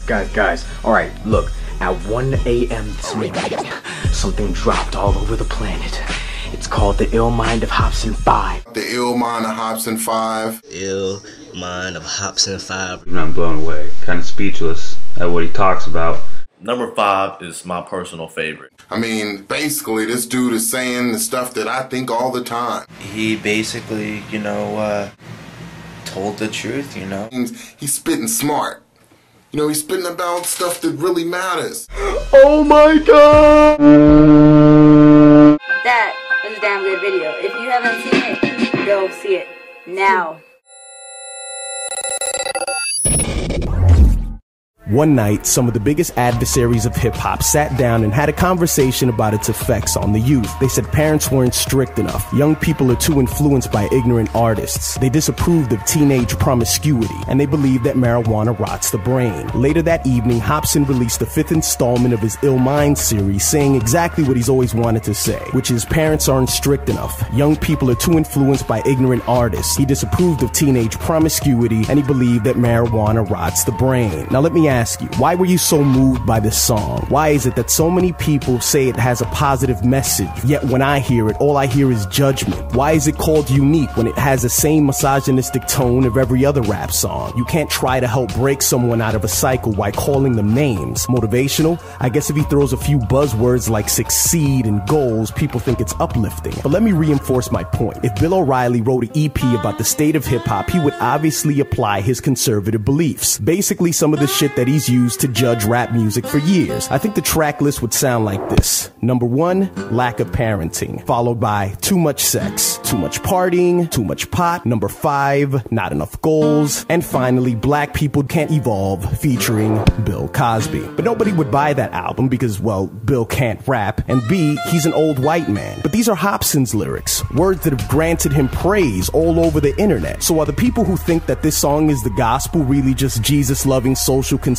Guys, alright, look, at 1 a.m. this morning, something dropped all over the planet. It's called the ill mind of Hopsin 5. The ill mind of Hopsin 5. Ill mind of Hopsin 5. I'm blown away, kind of speechless at what he talks about. Number 5 is my personal favorite. I mean, basically, this dude is saying the stuff that I think all the time. He basically, told the truth, He's spitting smart. He's spitting about stuff that really matters. Oh my god! That is a damn good video. If you haven't seen it, go see it now. One night, some of the biggest adversaries of hip-hop sat down and had a conversation about its effects on the youth. They said parents weren't strict enough. Young people are too influenced by ignorant artists. They disapproved of teenage promiscuity, and they believed that marijuana rots the brain. Later that evening, Hopsin released the 5th installment of his Ill Mind series, saying exactly what he's always wanted to say, which is parents aren't strict enough. Young people are too influenced by ignorant artists. He disapproved of teenage promiscuity, and he believed that marijuana rots the brain. Now let me ask you, why were you so moved by this song? Why is it that so many people say it has a positive message, yet when I hear it, all I hear is judgment? Why is it called unique when it has the same misogynistic tone of every other rap song? You can't try to help break someone out of a cycle by calling them names. Motivational? I guess if he throws a few buzzwords like succeed and goals, people think it's uplifting. But let me reinforce my point. If Bill O'Reilly wrote an EP about the state of hip-hop, he would obviously apply his conservative beliefs. Basically some of the shit that he's used to judge rap music for years. I think the track list would sound like this. Number 1, lack of parenting. Followed by too much sex, too much partying, too much pot. Number 5, not enough goals. And finally, black people can't evolve, featuring Bill Cosby. But nobody would buy that album because, well, Bill can't rap, and B, he's an old white man. But these are Hopsin's lyrics, words that have granted him praise all over the internet. So are the people who think that this song is the gospel really just Jesus-loving social conservatives?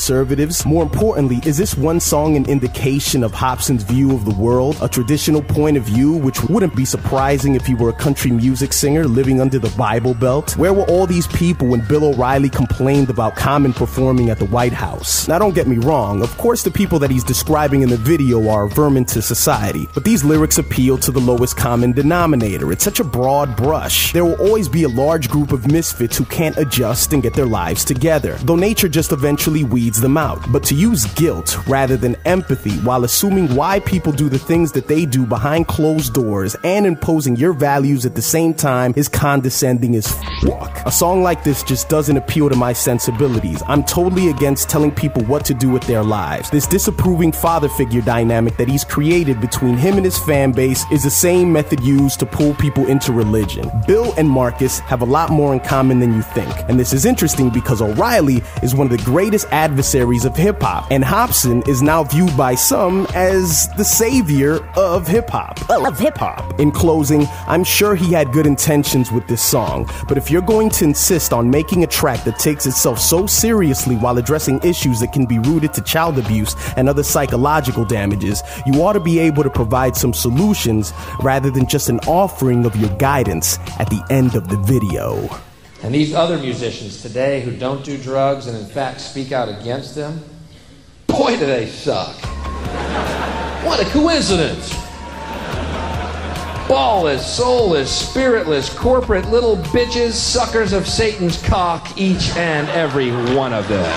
More importantly, is this one song an indication of Hopsin's view of the world, a traditional point of view which wouldn't be surprising if he were a country music singer living under the Bible Belt? Where were all these people when Bill O'Reilly complained about Common performing at the White House? Now don't get me wrong, of course the people that he's describing in the video are vermin to society, but these lyrics appeal to the lowest common denominator. It's such a broad brush. There will always be a large group of misfits who can't adjust and get their lives together, though nature just eventually weeds them out. But to use guilt rather than empathy while assuming why people do the things that they do behind closed doors and imposing your values at the same time is condescending as fuck. A song like this just doesn't appeal to my sensibilities. I'm totally against telling people what to do with their lives. This disapproving father figure dynamic that he's created between him and his fan base is the same method used to pull people into religion. Bill and Marcus have a lot more in common than you think. And this is interesting because Oreilly is one of the greatest adversaries of hip-hop, and Hopsin is now viewed by some as the savior of hip-hop. In closing, I'm sure he had good intentions with this song, but if you're going to insist on making a track that takes itself so seriously while addressing issues that can be rooted to child abuse and other psychological damages, you ought to be able to provide some solutions rather than just an offering of your guidance at the end of the video. And these other musicians today who don't do drugs and in fact speak out against them, boy do they suck. What a coincidence. Ballless, soulless, spiritless, corporate little bitches, suckers of Satan's cock, each and every one of them.